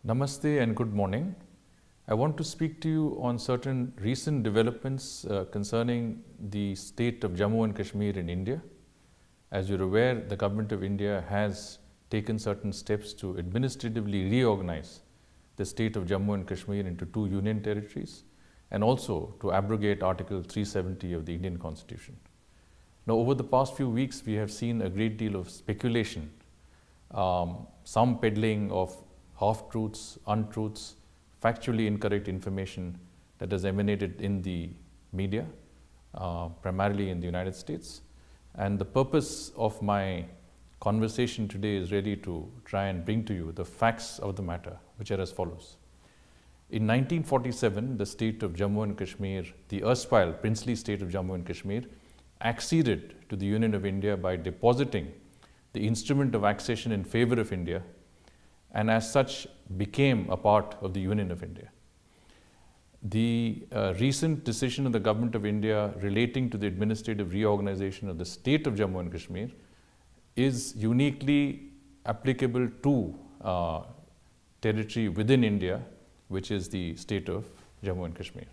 Namaste and good morning. I want to speak to you on certain recent developments concerning the state of Jammu and Kashmir in India. As you're aware, the government of India has taken certain steps to administratively reorganize the state of Jammu and Kashmir into two union territories and also to abrogate Article 370 of the Indian Constitution. Now, over the past few weeks, we have seen a great deal of speculation, some peddling of half-truths, untruths, factually incorrect information that has emanated in the media, primarily in the United States. And the purpose of my conversation today is really to try and bring to you the facts of the matter, which are as follows. In 1947, the state of Jammu and Kashmir, the erstwhile princely state of Jammu and Kashmir, acceded to the Union of India by depositing the instrument of accession in favor of India, and as such became a part of the Union of India. The recent decision of the government of India relating to the administrative reorganization of the state of Jammu and Kashmir is uniquely applicable to territory within India, which is the state of Jammu and Kashmir.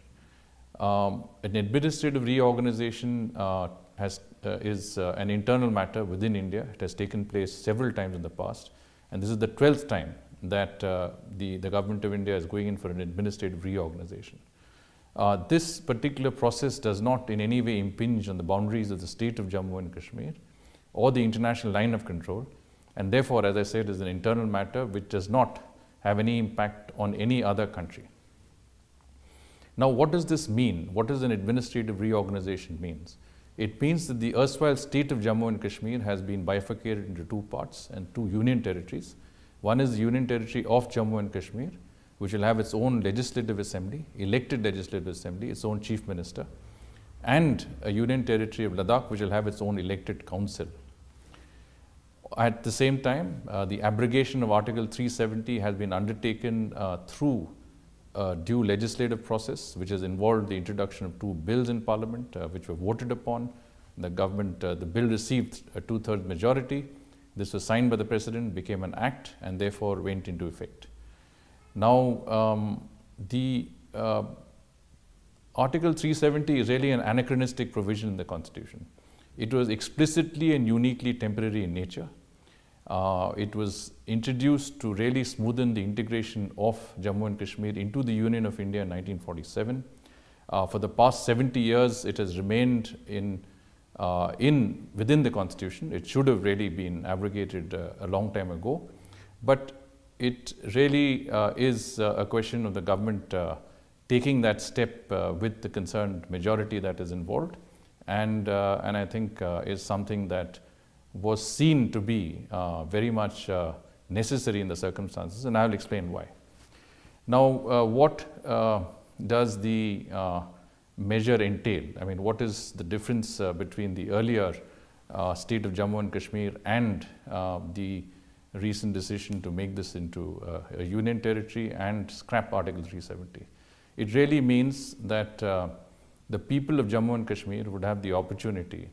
An administrative reorganization is an internal matter within India. It has taken place several times in the past. And this is the 12th time that the government of India is going in for an administrative reorganization. This particular process does not in any way impinge on the boundaries of the state of Jammu and Kashmir or the international line of control. And therefore, as I said, is an internal matter which does not have any impact on any other country. Now, what does this mean? What does an administrative reorganization means? It means that the erstwhile state of Jammu and Kashmir has been bifurcated into two parts and two union territories. One is the union territory of Jammu and Kashmir, which will have its own legislative assembly, elected legislative assembly, its own chief minister, and a union territory of Ladakh, which will have its own elected council. At the same time, the abrogation of Article 370 has been undertaken through due legislative process, which has involved the introduction of two bills in Parliament, which were voted upon. The government, the bill received a two-thirds majority. This was signed by the President, became an act, and therefore went into effect. Now, the Article 370 is really an anachronistic provision in the Constitution. It was explicitly and uniquely temporary in nature. It was introduced to really smoothen the integration of Jammu and Kashmir into the Union of India in 1947. For the past 70 years, it has remained within the Constitution. It should have really been abrogated a long time ago. But it really is a question of the government taking that step with the concerned majority that is involved. And I think is something that was seen to be very much necessary in the circumstances, and I will explain why. Now, what does the measure entail? I mean, what is the difference between the earlier state of Jammu and Kashmir and the recent decision to make this into a union territory and scrap Article 370? It really means that the people of Jammu and Kashmir would have the opportunity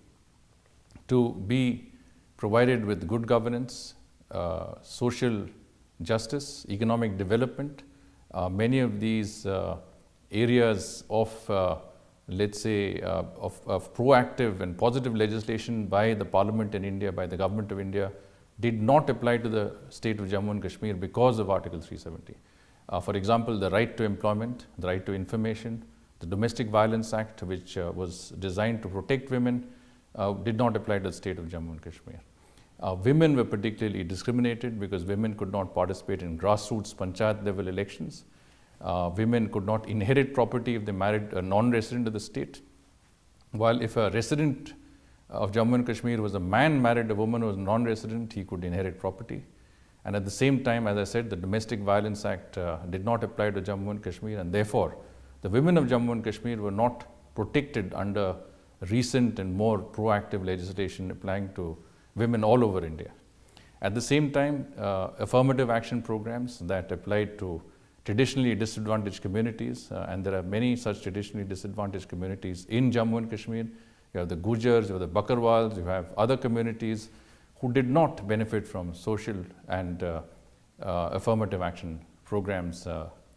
to be provided with good governance, social justice, economic development. Many of these areas of, let's say, of proactive and positive legislation by the Parliament in India, by the government of India, did not apply to the state of Jammu and Kashmir because of Article 370. For example, the right to employment, the right to information, the Domestic Violence Act, which was designed to protect women, did not apply to the state of Jammu and Kashmir. Women were particularly discriminated because women could not participate in grassroots panchayat level elections. Women could not inherit property if they married a non-resident of the state. While if a resident of Jammu and Kashmir was a man married a woman who was non-resident, he could inherit property. And at the same time, as I said, the Domestic Violence Act did not apply to Jammu and Kashmir, and therefore the women of Jammu and Kashmir were not protected under recent and more proactive legislation applying to women all over India. At the same time, affirmative action programs that applied to traditionally disadvantaged communities, and there are many such traditionally disadvantaged communities in Jammu and Kashmir. You have the Gujars, you have the Bakarwals, you have other communities who did not benefit from social and affirmative action programs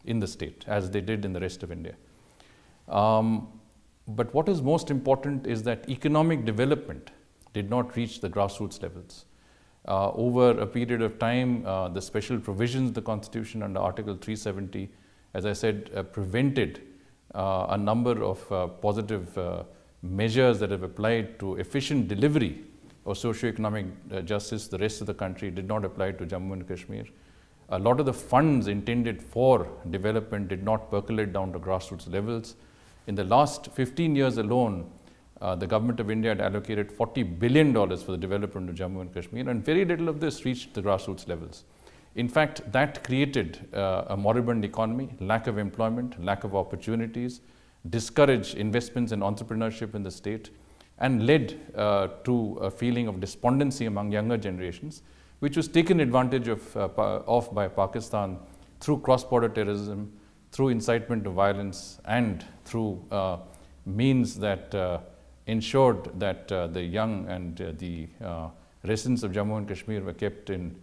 in the state, as they did in the rest of India. But what is most important is that economic development did not reach the grassroots levels. Over a period of time, the special provisions of the Constitution under Article 370, as I said, prevented a number of positive measures that have applied to efficient delivery of socio-economic justice. The rest of the country did not apply to Jammu and Kashmir. A lot of the funds intended for development did not percolate down to grassroots levels. In the last 15 years alone, the government of India had allocated $40 billion for the development of Jammu and Kashmir, and very little of this reached the grassroots levels. In fact, that created a moribund economy, lack of employment, lack of opportunities, discouraged investments and entrepreneurship in the state, and led to a feeling of despondency among younger generations, which was taken advantage of by Pakistan through cross-border terrorism, through incitement to violence, and through means that ensured that the young and the residents of Jammu and Kashmir were kept in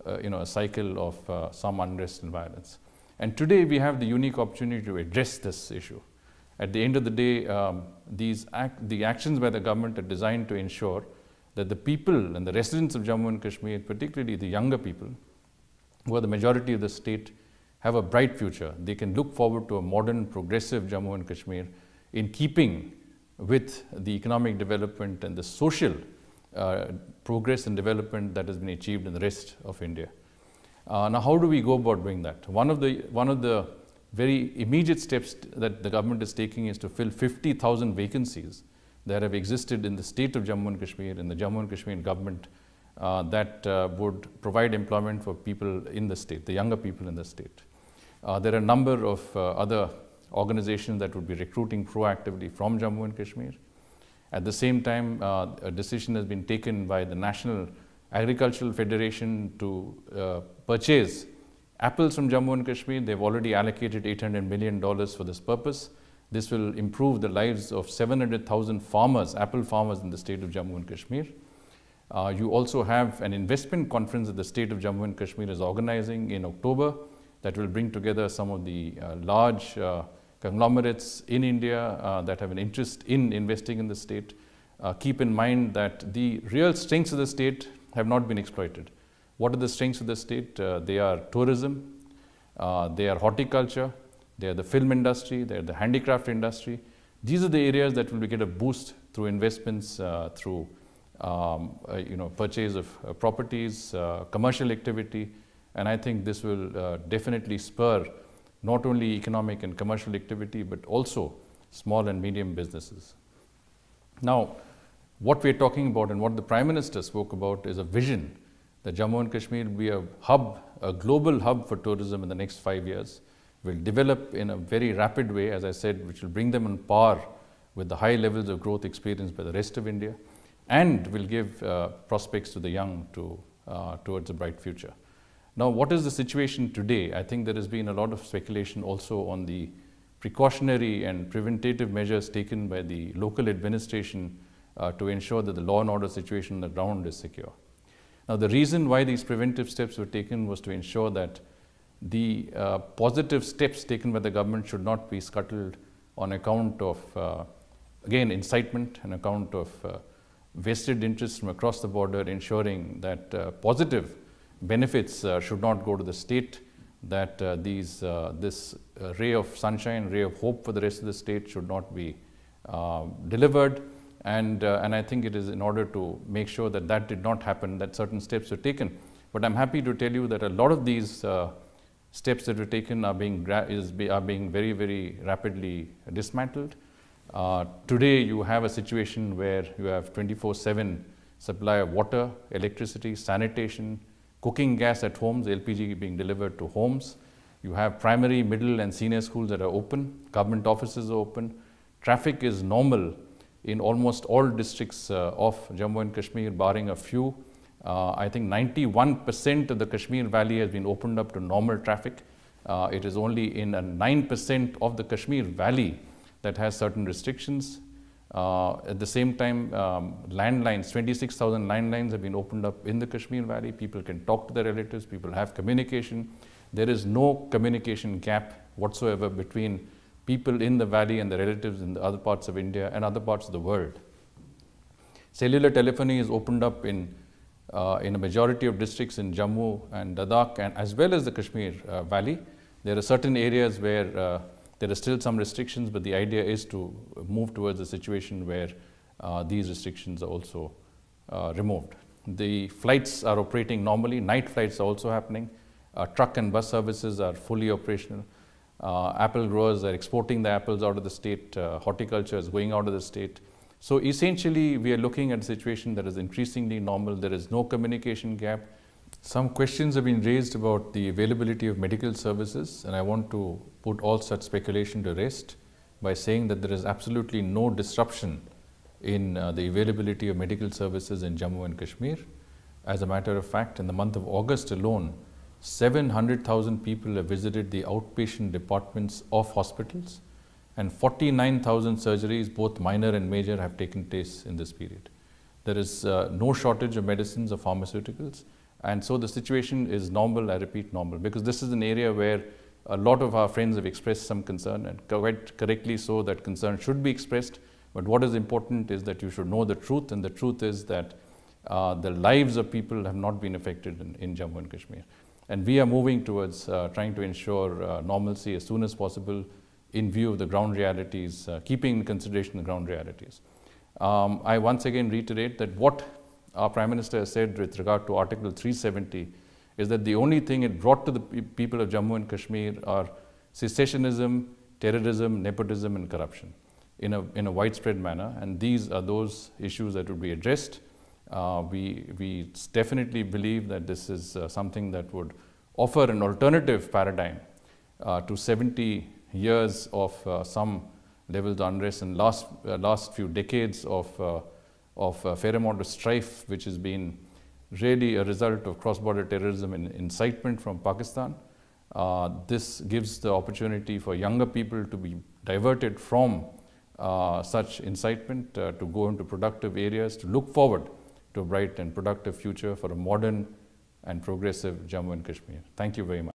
a cycle of some unrest and violence. And today we have the unique opportunity to address this issue. At the end of the day, the actions by the government are designed to ensure that the people and the residents of Jammu and Kashmir, particularly the younger people, who are the majority of the state, have a bright future. They can look forward to a modern, progressive Jammu and Kashmir in keeping with the economic development and the social progress and development that has been achieved in the rest of India. Now, how do we go about doing that? One of the very immediate steps that the government is taking is to fill 50,000 vacancies that have existed in the state of Jammu and Kashmir, in the Jammu and Kashmir government, that would provide employment for people in the state, the younger people in the state. There are a number of other organizations that would be recruiting proactively from Jammu and Kashmir. At the same time, a decision has been taken by the National Agricultural Federation to purchase apples from Jammu and Kashmir. They've already allocated $800 million for this purpose. This will improve the lives of 700,000 farmers, apple farmers in the state of Jammu and Kashmir. You also have an investment conference that the state of Jammu and Kashmir is organizing in October that will bring together some of the large conglomerates in India that have an interest in investing in the state. Keep in mind that the real strengths of the state have not been exploited. What are the strengths of the state? They are tourism, they are horticulture, they are the film industry, they are the handicraft industry. These are the areas that will get a boost through investments, through purchase of properties, commercial activity, and I think this will definitely spur not only economic and commercial activity, but also small and medium businesses. Now, what we're talking about and what the Prime Minister spoke about is a vision that Jammu and Kashmir will be a hub, a global hub for tourism in the next 5 years, will develop in a very rapid way, as I said, which will bring them on par with the high levels of growth experienced by the rest of India, and will give prospects to the young towards a bright future. Now, what is the situation today? I think there has been a lot of speculation also on the precautionary and preventative measures taken by the local administration to ensure that the law and order situation on the ground is secure. Now, the reason why these preventive steps were taken was to ensure that the positive steps taken by the government should not be scuttled on account of, again, incitement, on account of vested interests from across the border, ensuring that positive benefits should not go to the state, that this ray of sunshine, ray of hope for the rest of the state should not be delivered. And I think it is in order to make sure that that did not happen, that certain steps were taken. But I'm happy to tell you that a lot of these steps that were taken are being very, very rapidly dismantled. Today, you have a situation where you have 24/7 supply of water, electricity, sanitation, cooking gas at homes, LPG being delivered to homes. You have primary, middle, and senior schools that are open. Government offices are open. Traffic is normal in almost all districts of Jammu and Kashmir, barring a few. I think 91% of the Kashmir Valley has been opened up to normal traffic. It is only in 9% of the Kashmir Valley that has certain restrictions. At the same time, landlines, 26,000 landlines have been opened up in the Kashmir Valley. People can talk to their relatives, people have communication. There is no communication gap whatsoever between people in the valley and the relatives in the other parts of India and other parts of the world. Cellular telephony is opened up in a majority of districts in Jammu and Ladakh, and as well as the Kashmir Valley. There are certain areas where there are still some restrictions, but the idea is to move towards a situation where these restrictions are also removed. The flights are operating normally. Night flights are also happening. Truck and bus services are fully operational. Apple growers are exporting the apples out of the state. Horticulture is going out of the state. So essentially, we are looking at a situation that is increasingly normal. There is no communication gap. Some questions have been raised about the availability of medical services, and I want to put all such speculation to rest by saying that there is absolutely no disruption in the availability of medical services in Jammu and Kashmir. As a matter of fact, in the month of August alone, 700,000 people have visited the outpatient departments of hospitals, and 49,000 surgeries, both minor and major, have taken place in this period. There is no shortage of medicines or pharmaceuticals, and so the situation is normal. I repeat, normal, because this is an area where a lot of our friends have expressed some concern, and quite correctly so, that concern should be expressed. But what is important is that you should know the truth, and the truth is that the lives of people have not been affected in Jammu and Kashmir. And we are moving towards trying to ensure normalcy as soon as possible in view of the ground realities, keeping in consideration the ground realities. I once again reiterate that what our Prime Minister has said with regard to Article 370 is that the only thing it brought to the people of Jammu and Kashmir are secessionism, terrorism, nepotism and corruption in a widespread manner, and these are those issues that will be addressed. We definitely believe that this is something that would offer an alternative paradigm to 70 years of some levels of unrest and last few decades of a fair amount of strife, which has been really a result of cross-border terrorism and incitement from Pakistan. This gives the opportunity for younger people to be diverted from such incitement, to go into productive areas, to look forward to a bright and productive future for a modern and progressive Jammu and Kashmir. Thank you very much.